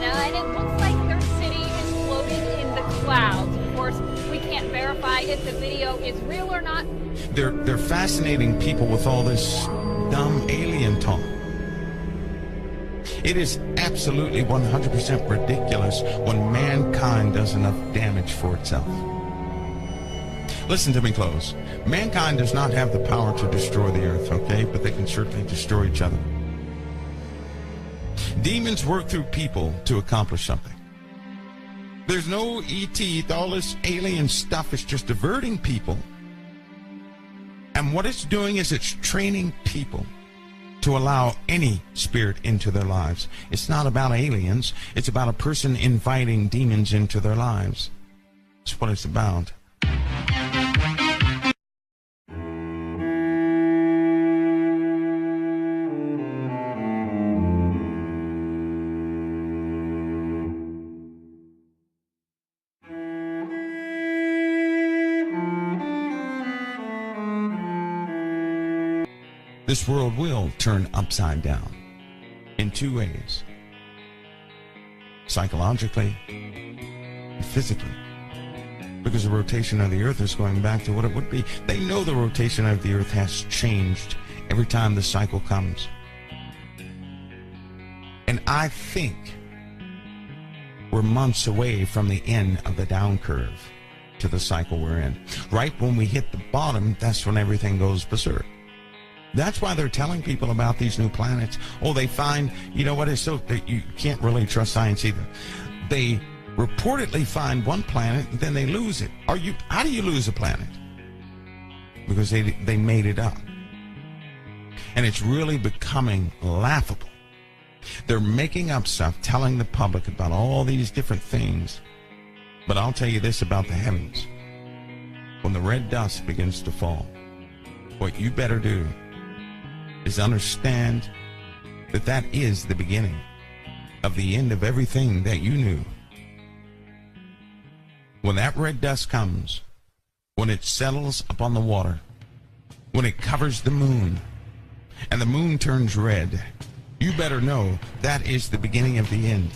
China, and it looks like their city is floating in the clouds. Of course, we can't verify if the video is real or not. They're fascinating people with all this dumb alien talk. It is absolutely 100% ridiculous when mankind does enough damage for itself. Listen to me close. Mankind does not have the power to destroy the earth, okay? But they can certainly destroy each other. Demons work through people to accomplish something. There's no ET, all this alien stuff is just diverting people. And what it's doing is it's training people to allow any spirit into their lives. It's not about aliens. It's about a person inviting demons into their lives. That's what it's about. This world will turn upside down in two ways: psychologically and physically, because the rotation of the earth is going back to what it would be. They know the rotation of the earth has changed every time the cycle comes. And I think we're months away from the end of the down curve to the cycle we're in. Right when we hit the bottom, that's when everything goes berserk. That's why they're telling people about these new planets. Oh, they find, you know what, it's so, you can't really trust science either. They reportedly find one planet, and then they lose it. How do you lose a planet? Because they made it up. And it's really becoming laughable. They're making up stuff, telling the public about all these different things. But I'll tell you this about the heavens. When the red dust begins to fall, what you better do is understand that that is the beginning of the end of everything that you knew. When that red dust comes, when it settles upon the water, when it covers the moon, and the moon turns red, you better know that is the beginning of the end.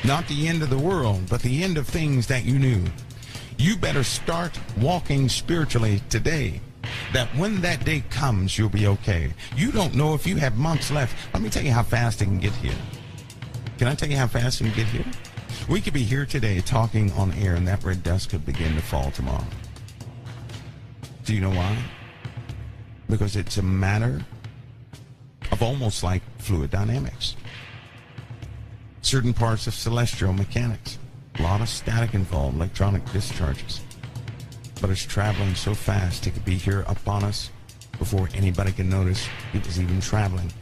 Not the end of the world, but the end of things that you knew. You better start walking spiritually today, that when that day comes, you'll be okay. You don't know if you have months left. Let me tell you how fast it can get here. Can I tell you how fast it can get here? We could be here today talking on air, and that red dust could begin to fall tomorrow. Do you know why? Because it's a matter of almost like fluid dynamics. Certain parts of celestial mechanics. A lot of static involved, electronic discharges. But it's traveling so fast it could be here upon us before anybody can notice it was even traveling.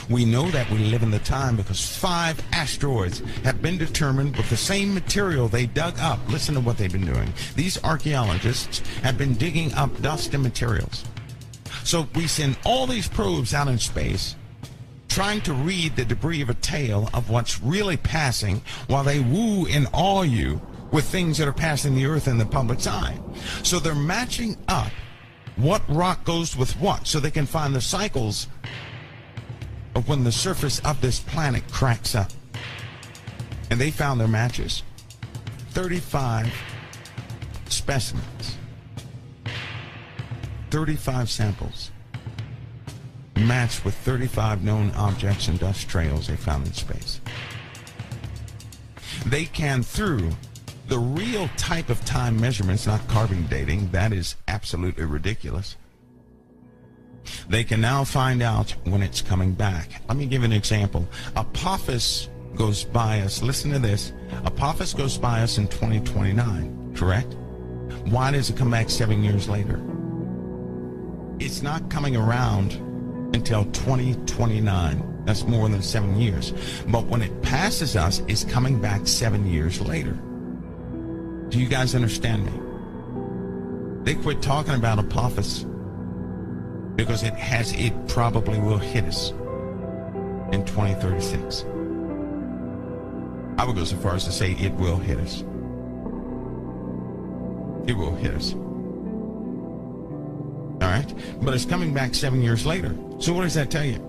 We know that we live in the time because 5 asteroids have been determined with the same material they dug up. Listen to what they've been doing. These archaeologists have been digging up dust and materials. So we send all these probes out in space, trying to read the debris of a tale of what's really passing, while they woo and awe you with things that are passing the earth in the public's eye. So they're matching up what rock goes with what, so they can find the cycles of when the surface of this planet cracks up. And they found their matches. 35 specimens. 35 samples matched with 35 known objects and dust trails they found in space. They can, through the real type of time measurements, not carbon dating, that is absolutely ridiculous. They can now find out when it's coming back. Let me give you an example. Apophis goes by us, listen to this, Apophis goes by us in 2029, correct? Why does it come back 7 years later? It's not coming around until 2029. That's more than 7 years. But when it passes us, it's coming back 7 years later. Do you guys understand me? They quit talking about Apophis because it probably will hit us in 2036. I would go so far as to say it will hit us. It will hit us. All right? But it's coming back 7 years later. So what does that tell you?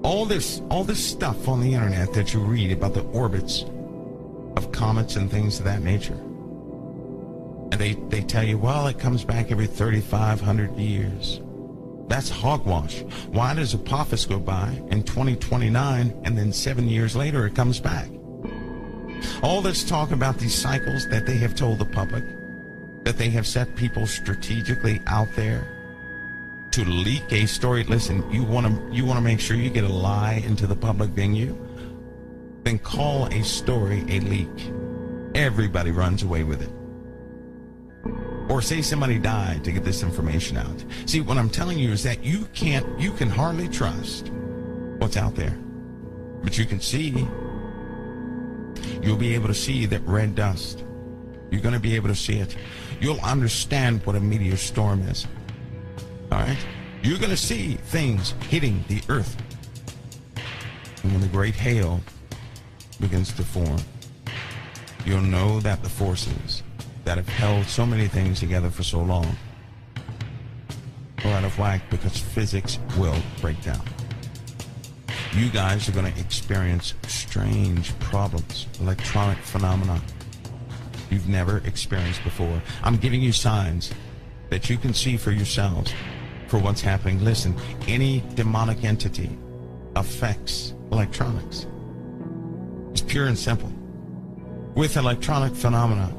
All this stuff on the internet that you read about the orbits of comets and things of that nature. And they tell you, well, it comes back every 3,500 years. That's hogwash. Why does Apophis go by in 2029 and then 7 years later it comes back? All this talk about these cycles that they have told the public, that they have set people strategically out there to leak a story. Listen, you want to make sure you get a lie into the public venue? Then call a story a leak. Everybody runs away with it. Or say somebody died to get this information out. See, what I'm telling you is that you can hardly trust what's out there. But you can see, you'll be able to see that red dust. You're going to be able to see it. You'll understand what a meteor storm is. All right? You're going to see things hitting the earth. And when the great hail begins to form, you'll know that the forces that have held so many things together for so long are out of whack, because physics will break down. You guys are going to experience strange problems, electronic phenomena you've never experienced before. I'm giving you signs that you can see for yourselves for what's happening. Listen, any demonic entity affects electronics. It's pure and simple. With electronic phenomena,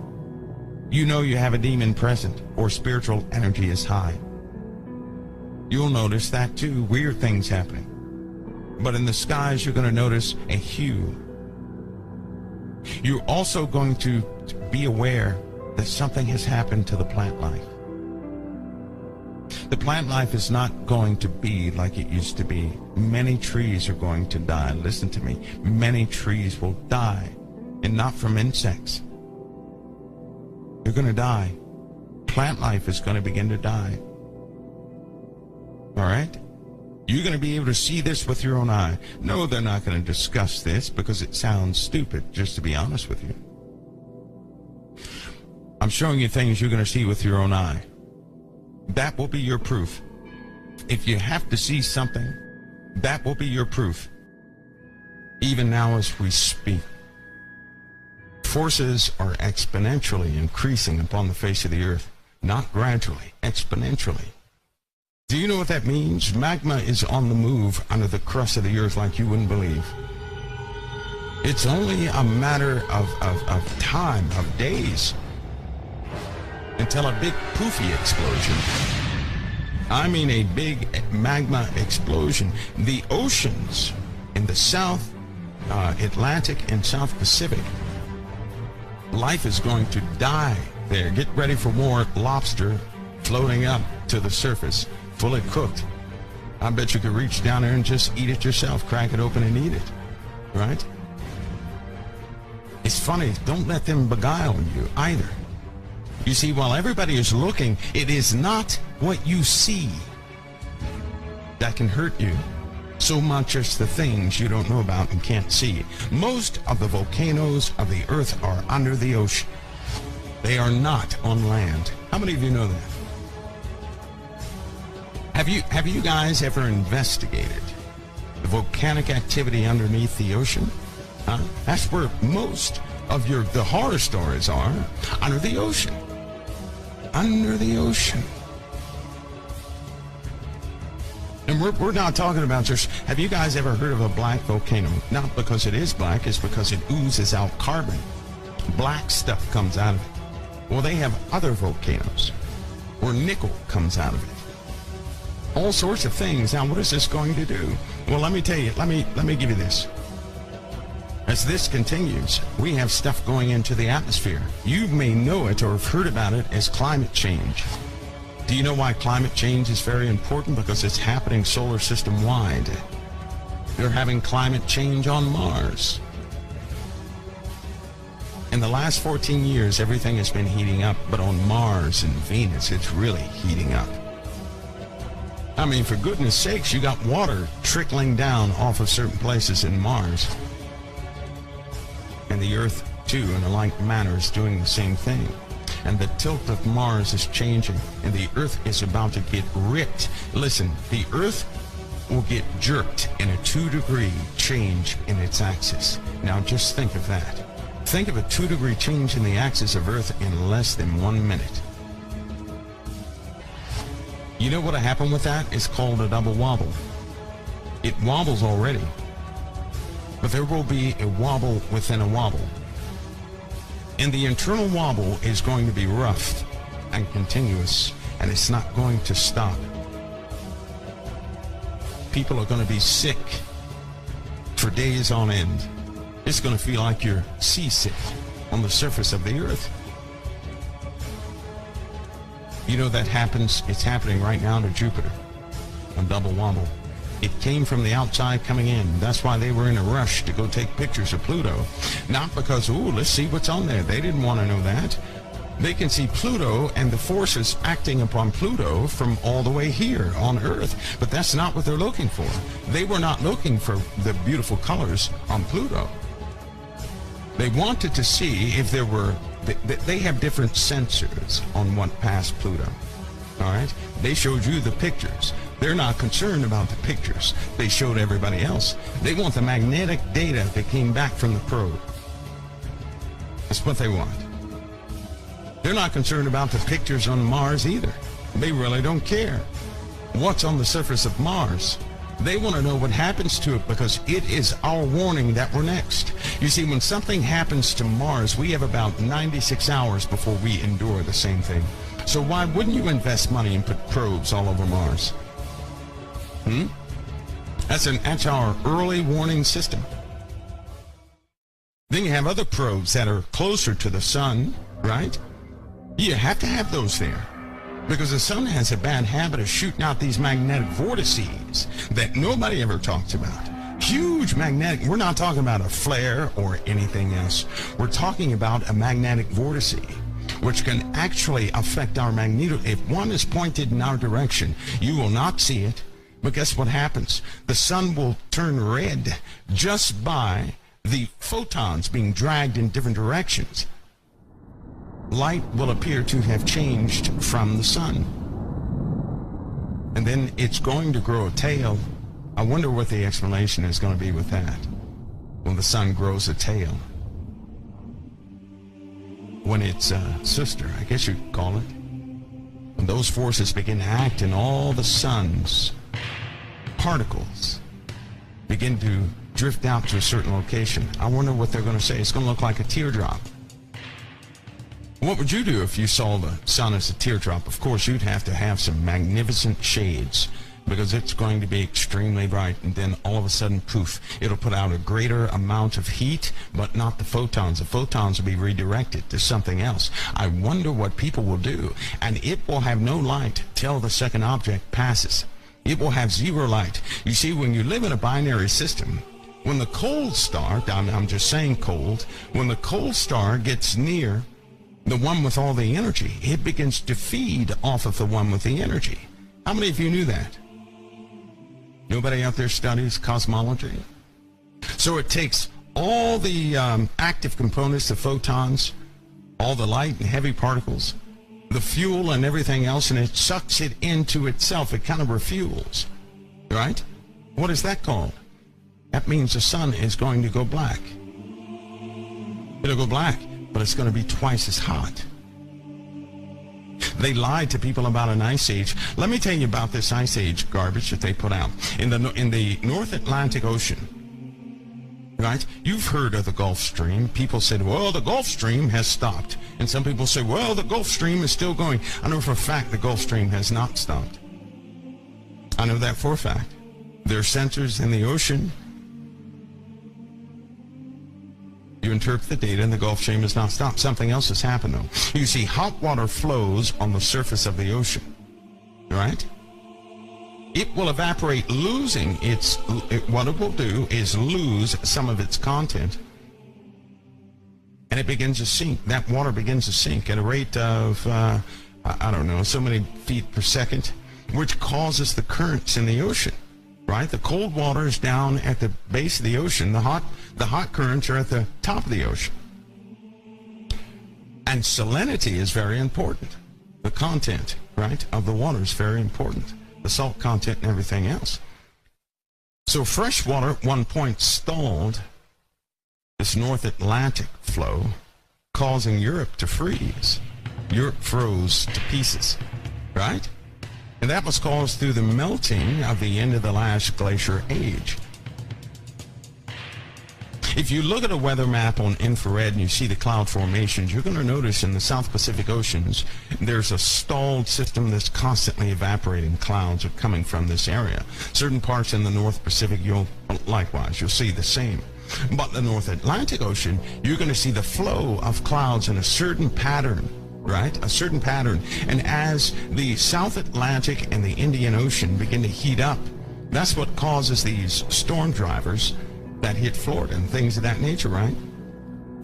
you know you have a demon present or spiritual energy is high. You'll notice that too, weird things happening. But in the skies, you're going to notice a hue. You're also going to be aware that something has happened to the plant life. The plant life is not going to be like it used to be. Many trees are going to die. Listen to me. Many trees will die, and not from insects. They're going to die. Plant life is going to begin to die. All right? You're going to be able to see this with your own eye. No, they're not going to discuss this because it sounds stupid, just to be honest with you. I'm showing you things you're going to see with your own eye. That will be your proof. If you have to see something, that will be your proof. Even now as we speak, forces are exponentially increasing upon the face of the earth. Not gradually, exponentially. Do you know what that means? Magma is on the move under the crust of the earth like you wouldn't believe. It's only a matter of time, of days, until a big poofy explosion. I mean a big magma explosion. The oceans in the South Atlantic and South Pacific, life is going to die there. Get ready for more lobster floating up to the surface, fully cooked. I bet you could reach down there and just eat it yourself, crack it open and eat it, right? It's funny, don't let them beguile you either. You see, while everybody is looking, it is not what you see that can hurt you so much as the things you don't know about and can't see. Most of the volcanoes of the earth are under the ocean. They are not on land. How many of you know that? Have you guys ever investigated the volcanic activity underneath the ocean? That's where most of the horror stories are, under the ocean. Under the ocean. And we're not talking about just, have you guys ever heard of a black volcano? Not because it is black, it's because it oozes out carbon. Black stuff comes out of it. Well, they have other volcanoes where nickel comes out of it. All sorts of things. Now, what is this going to do? Well, let me tell you, let me give you this. As this continues, we have stuff going into the atmosphere. You may know it or have heard about it as climate change. Do you know why climate change is very important? Because it's happening solar system wide. They're having climate change on Mars. In the last 14 years, everything has been heating up, but on Mars and Venus, it's really heating up. I mean, for goodness sakes, you got water trickling down off of certain places in Mars. And the Earth, too, in a like manner, is doing the same thing. And the tilt of Mars is changing, and the Earth is about to get ripped. Listen, the Earth will get jerked in a 2-degree change in its axis. Now just think of that. Think of a 2-degree change in the axis of Earth in less than 1 minute. You know what happened with that? It's called a double wobble. It wobbles already, but there will be a wobble within a wobble. And the internal wobble is going to be rough and continuous, and it's not going to stop. People are going to be sick for days on end. It's going to feel like you're seasick on the surface of the Earth. You know that happens, it's happening right now to Jupiter, on double wobble. It came from the outside coming in. That's why they were in a rush to go take pictures of Pluto. Not because, ooh, let's see what's on there. They didn't want to know that. They can see Pluto and the forces acting upon Pluto from all the way here on Earth. But that's not what they're looking for. They were not looking for the beautiful colors on Pluto. They wanted to see if there were, they have different sensors on what passed Pluto. All right? They showed you the pictures. They're not concerned about the pictures. They showed everybody else. They want the magnetic data that came back from the probe. That's what they want. They're not concerned about the pictures on Mars either. They really don't care what's on the surface of Mars. They want to know what happens to it because it is our warning that we're next. You see, when something happens to Mars, we have about 96 hours before we endure the same thing. So why wouldn't you invest money and put probes all over Mars? That's our early warning system. Then you have other probes that are closer to the sun, right? You have to have those there because the sun has a bad habit of shooting out these magnetic vortices that nobody ever talks about. Huge magnetic, we're not talking about a flare or anything else. We're talking about a magnetic vortice, which can actually affect our magneto. If one is pointed in our direction, you will not see it. But guess what happens? The sun will turn red just by the photons being dragged in different directions. Light will appear to have changed from the sun. And then it's going to grow a tail. I wonder what the explanation is going to be with that. When the sun grows a tail. When its sister, I guess you'd call it. When those forces begin to act and all the sun's particles begin to drift out to a certain location. I wonder what they're going to say. It's going to look like a teardrop. What would you do if you saw the sun as a teardrop? Of course, you'd have to have some magnificent shades because it's going to be extremely bright, and then all of a sudden, poof, it'll put out a greater amount of heat, but not the photons. The photons will be redirected to something else. I wonder what people will do, and it will have no light till the second object passes. It will have zero light. You see, when you live in a binary system, when the cold star, I'm just saying cold, when the cold star gets near the one with all the energy, it begins to feed off of the one with the energy. How many of you knew that? Nobody out there studies cosmology? So it takes all the active components, the photons, all the light and heavy particles, the fuel and everything else, and it sucks it into itself. It kind of refuels, right? What is that called? That means the sun is going to go black. It'll go black, but it's going to be twice as hot. They lied to people about an ice age. Let me tell you about this ice age garbage that they put out. In the North Atlantic Ocean, right? You've heard of the Gulf Stream. People said, well, the Gulf Stream has stopped. And some people say, well, the Gulf Stream is still going. I know for a fact the Gulf Stream has not stopped. I know that for a fact. There are sensors in the ocean. You interpret the data and the Gulf Stream has not stopped. Something else has happened, though. You see, hot water flows on the surface of the ocean, right? It will evaporate, losing what it will do is lose some of its content, and it begins to sink. That water begins to sink at a rate of, I don't know, so many feet per second, which causes the currents in the ocean, right? The cold water is down at the base of the ocean. The hot currents are at the top of the ocean. And salinity is very important. The content, right, of the water is very important. The salt content and everything else. So fresh water at one point stalled this North Atlantic flow, causing Europe to freeze. Europe froze to pieces, right? And that was caused through the melting of the end of the last glacier age. If you look at a weather map on infrared and you see the cloud formations, you're going to notice in the South Pacific Oceans, there's a stalled system that's constantly evaporating. Clouds are coming from this area. Certain parts in the North Pacific, you'll see the same. But the North Atlantic Ocean, you're going to see the flow of clouds in a certain pattern, right? A certain pattern. And as the South Atlantic and the Indian Ocean begin to heat up, that's what causes these storm drivers that hit Florida and things of that nature, right?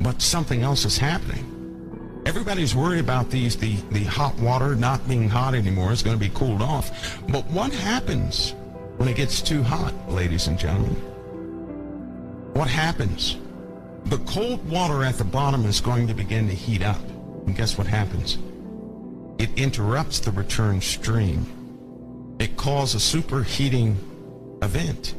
But something else is happening. Everybody's worried about the hot water not being hot anymore. It's going to be cooled off. But what happens when it gets too hot, ladies and gentlemen? What happens? The cold water at the bottom is going to begin to heat up. And guess what happens? It interrupts the return stream. It causes a superheating event.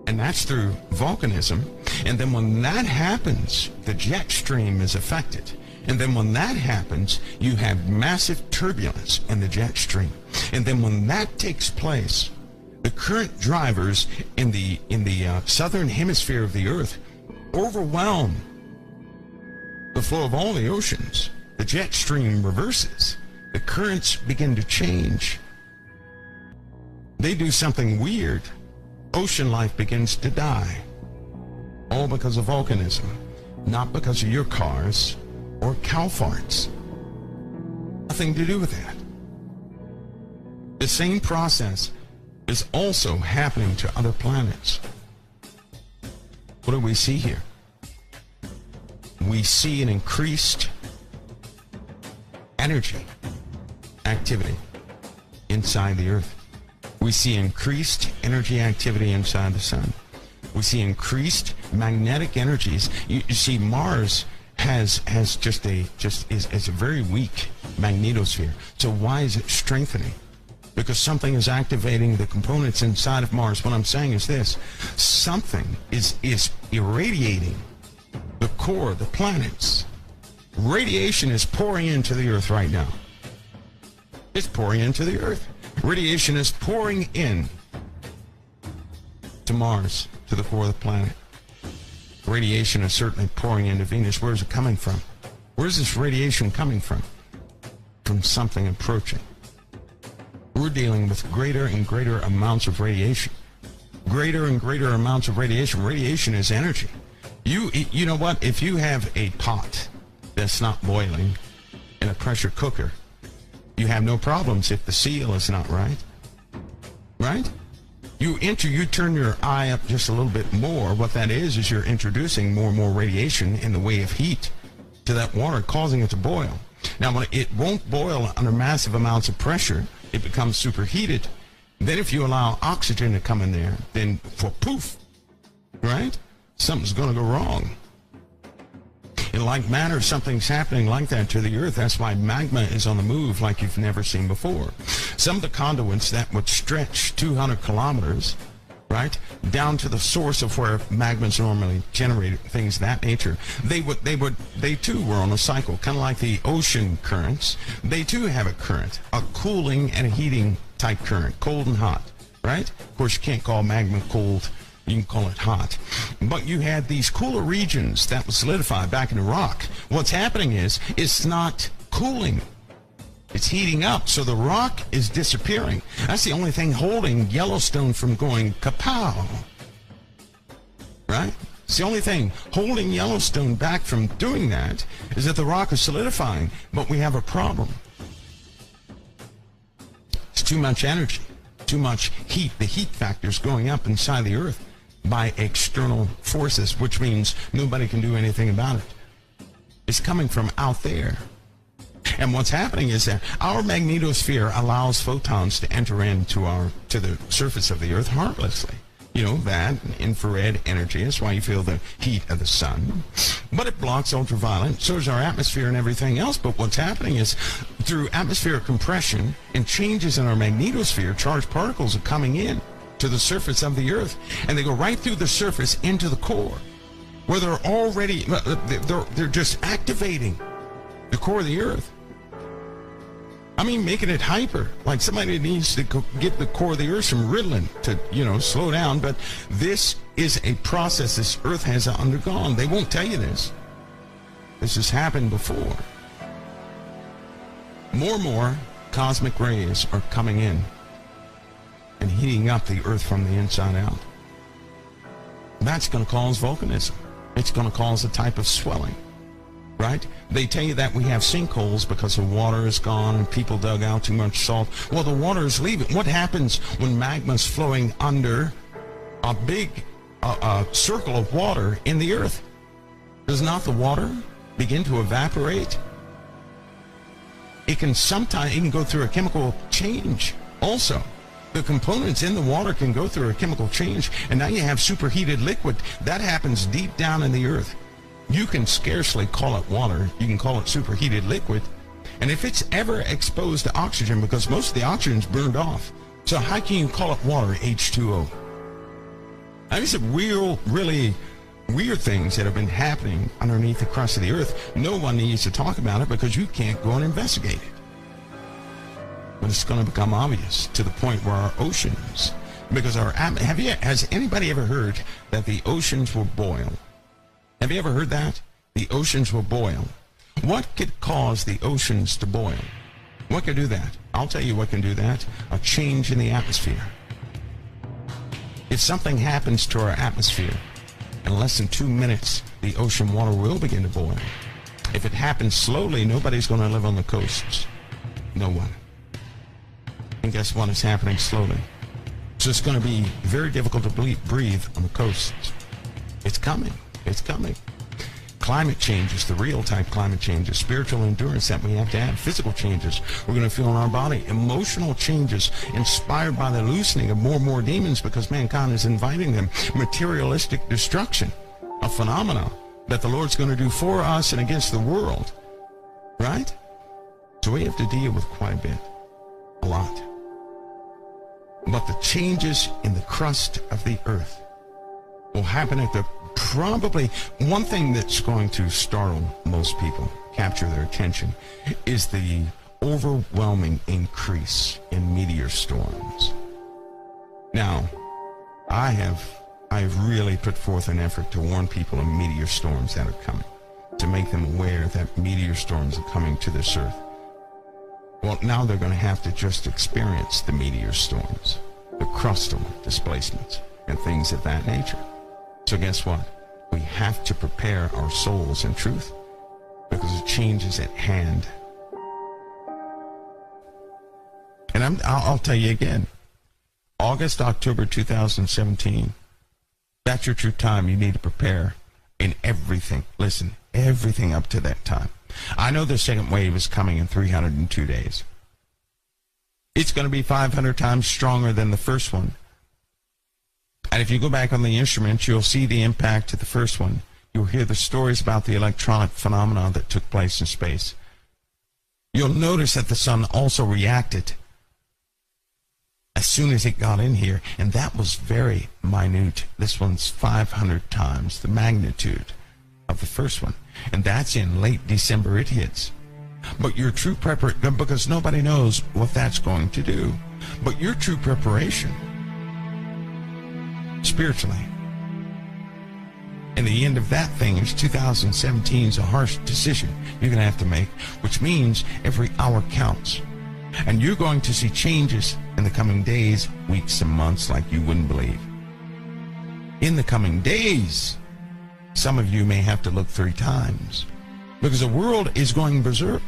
And that's through volcanism. And then when that happens, the jet stream is affected. And then when that happens, you have massive turbulence in the jet stream. And then when that takes place, the current drivers in the southern hemisphere of the Earth overwhelm the flow of all the oceans. The jet stream reverses. The currents begin to change. They do something weird. Ocean life begins to die. All because of volcanism. Not because of your cars or cow farts. Nothing to do with that. The same process is also happening to other planets. What do we see here? We see an increased energy activity inside the Earth. We see increased energy activity inside the sun. We see increased magnetic energies. You see, Mars is a very weak magnetosphere. So why is it strengthening? Because something is activating the components inside of Mars. What I'm saying is this: something is irradiating the core of the planets. Radiation is pouring into the Earth right now. It's pouring into the Earth. Radiation is pouring in to Mars, to the core of the planet. Radiation is certainly pouring into Venus. Where is it coming from? Where's this radiation coming from? From something approaching. We're dealing with greater and greater amounts of radiation. Greater and greater amounts of radiation. Radiation is energy. You know what? If you have a pot that's not boiling in a pressure cooker, you have no problems if the seal is not right. Right? You turn your eye up just a little bit more. What that is you're introducing more and more radiation in the way of heat to that water, causing it to boil. Now, when it won't boil under massive amounts of pressure, it becomes superheated. Then if you allow oxygen to come in there, then poof, right? Something's going to go wrong. In like manner, something's happening like that to the Earth. That's why magma is on the move like you've never seen before. Some of the conduits that would stretch 200 kilometers, right, down to the source of where magma is normally generated, things of that nature, they too were on a cycle, kind of like the ocean currents. They too have a current, a cooling and a heating type current, cold and hot, right? Of course, you can't call magma cold. You can call it hot. But you had these cooler regions that was solidified back in the rock. What's happening is it's not cooling. It's heating up. So the rock is disappearing. That's the only thing holding Yellowstone from going kapow. Right? It's the only thing holding Yellowstone back from doing that is that the rock is solidifying. But we have a problem. It's too much energy. Too much heat. The heat factor is going up inside the Earth by external forces, which means nobody can do anything about it. It's coming from out there. And what's happening is that our magnetosphere allows photons to enter to the surface of the Earth harmlessly. You know, that infrared energy is why you feel the heat of the sun. But it blocks ultraviolet, so does our atmosphere and everything else. But what's happening is through atmospheric compression and changes in our magnetosphere, charged particles are coming in. to the surface of the earth, and they go right through the surface into the core, where they're already, they're just activating the core of the earth. I mean, making it hyper, like somebody needs to get the core of the earth some Ritalin to, slow down. But this is a process this earth has undergone. They won't tell you this. This has happened before. More and more cosmic rays are coming in and heating up the earth from the inside out. That's going to cause volcanism. It's going to cause a type of swelling. Right? They tell you that we have sinkholes because the water is gone and people dug out too much salt. Well, the water is leaving. What happens when magma is flowing under a big circle of water in the earth? Does not the water begin to evaporate? It can go through a chemical change also. The components in the water can go through a chemical change, and now you have superheated liquid. That happens deep down in the earth. You can scarcely call it water. You can call it superheated liquid. And if it's ever exposed to oxygen, because most of the oxygen is burned off, so how can you call it water, H2O? I mean, some really weird things that have been happening underneath the crust of the earth. No one needs to talk about it because you can't go and investigate it. But it's going to become obvious to the point where our oceans, because has anybody ever heard that the oceans will boil? Have you ever heard that? The oceans will boil. What could cause the oceans to boil? What could do that? I'll tell you what can do that. A change in the atmosphere. If something happens to our atmosphere, in less than 2 minutes, the ocean water will begin to boil. If it happens slowly, nobody's going to live on the coasts. No one. And guess what? It's happening slowly. So it's going to be very difficult to breathe on the coasts. It's coming. It's coming. Climate changes, the real type climate changes, spiritual endurance that we have to have, physical changes we're going to feel in our body, emotional changes inspired by the loosening of more and more demons because mankind is inviting them, materialistic destruction, a phenomena that the Lord's going to do for us and against the world, right? So we have to deal with quite a bit, a lot. But the changes in the crust of the earth will happen at the probably one thing that's going to startle most people, capture their attention, is the overwhelming increase in meteor storms. Now, I've really put forth an effort to warn people of meteor storms that are coming, to make them aware that meteor storms are coming to this earth. Well, now they're going to have to just experience the meteor storms, the crustal displacements, and things of that nature. So guess what? We have to prepare our souls in truth because a change is at hand. And I'll tell you again, August, October 2017, that's your true time. You need to prepare in everything. Listen, everything up to that time. I know the second wave is coming in 302 days. It's going to be 500 times stronger than the first one. And if you go back on the instruments, you'll see the impact of the first one. You'll hear the stories about the electronic phenomena that took place in space. You'll notice that the sun also reacted as soon as it got in here, and that was very minute. This one's 500 times the magnitude of the first one, and that's in late December it hits. But your true preparation, because nobody knows what that's going to do, but your true preparation spiritually, and the end of that thing is 2017 is a harsh decision you're going to have to make, which means every hour counts. And you're going to see changes in the coming days, weeks, and months like you wouldn't believe. In the coming days, some of you may have to look 3 times because the world is going berserk.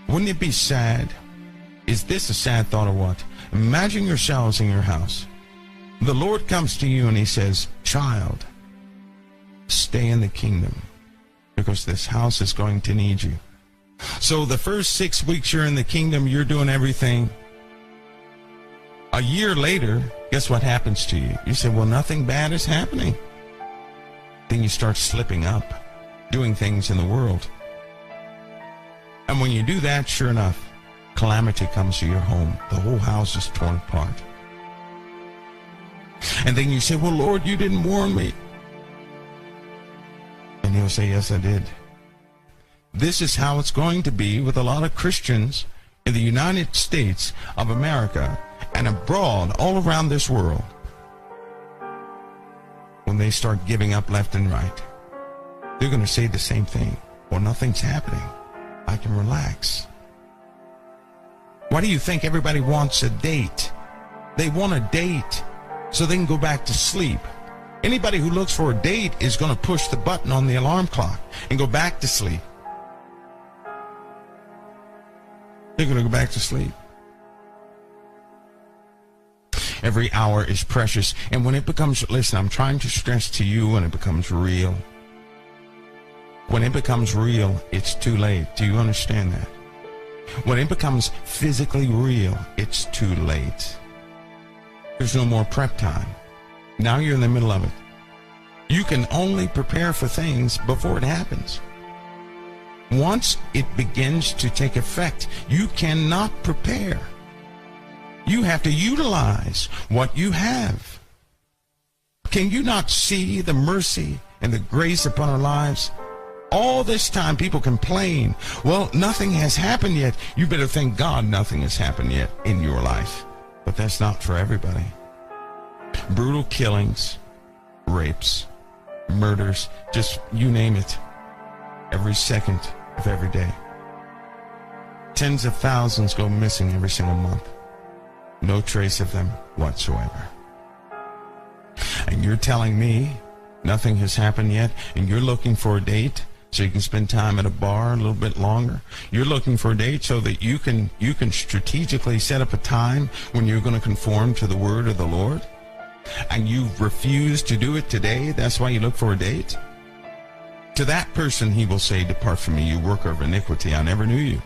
Wouldn't it be sad? Is this a sad thought or what? Imagine yourselves in your house. The Lord comes to you and he says, child, stay in the kingdom because this house is going to need you. So the first 6 weeks you're in the kingdom, you're doing everything. A year later, guess what happens to you? You say, well, nothing bad is happening. Then you start slipping up, doing things in the world. And when you do that, sure enough, calamity comes to your home. The whole house is torn apart. And then you say, well, Lord, you didn't warn me. And he'll say, yes, I did. This is how it's going to be with a lot of Christians in the United States of America and abroad all around this world when they start giving up left and right. They're going to say the same thing. Well, nothing's happening. I can relax. Why do you think everybody wants a date? They want a date so they can go back to sleep. Anybody who looks for a date is going to push the button on the alarm clock and go back to sleep. They're going to go back to sleep. Every hour is precious. And when it becomes, listen, I'm trying to stress to you, when it becomes real. When it becomes real, it's too late. Do you understand that? When it becomes physically real, it's too late. There's no more prep time. Now you're in the middle of it. You can only prepare for things before it happens. Once it begins to take effect, you cannot prepare. You have to utilize what you have. Can you not see the mercy and the grace upon our lives? All this time people complain, well, nothing has happened yet. You better thank God nothing has happened yet in your life. But that's not for everybody. Brutal killings, rapes, murders, just you name it, every second of every day. Tens of thousands go missing every single month. No trace of them whatsoever. And you're telling me nothing has happened yet, and you're looking for a date so you can spend time at a bar a little bit longer? You're looking for a date so that you can strategically set up a time when you're going to conform to the word of the Lord? And you refuse to do it today? That's why you look for a date? To that person he will say, depart from me, you worker of iniquity, I never knew you.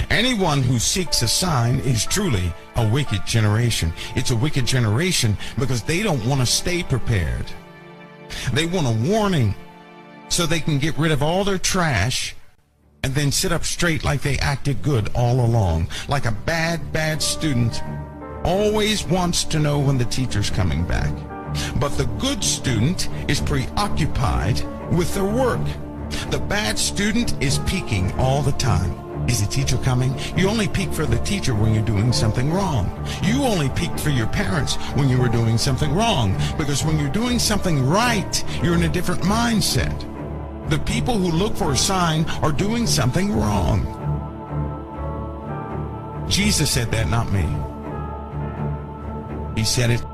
Anyone who seeks a sign is truly a wicked generation. It's a wicked generation because they don't want to stay prepared. They want a warning so they can get rid of all their trash and then sit up straight like they acted good all along. Like a bad student always wants to know when the teacher's coming back. But the good student is preoccupied with their work. The bad student is peeking all the time. Is the teacher coming? You only peek for the teacher when you're doing something wrong. You only peeked for your parents when you were doing something wrong. Because when you're doing something right, you're in a different mindset. The people who look for a sign are doing something wrong. Jesus said that, not me. He said it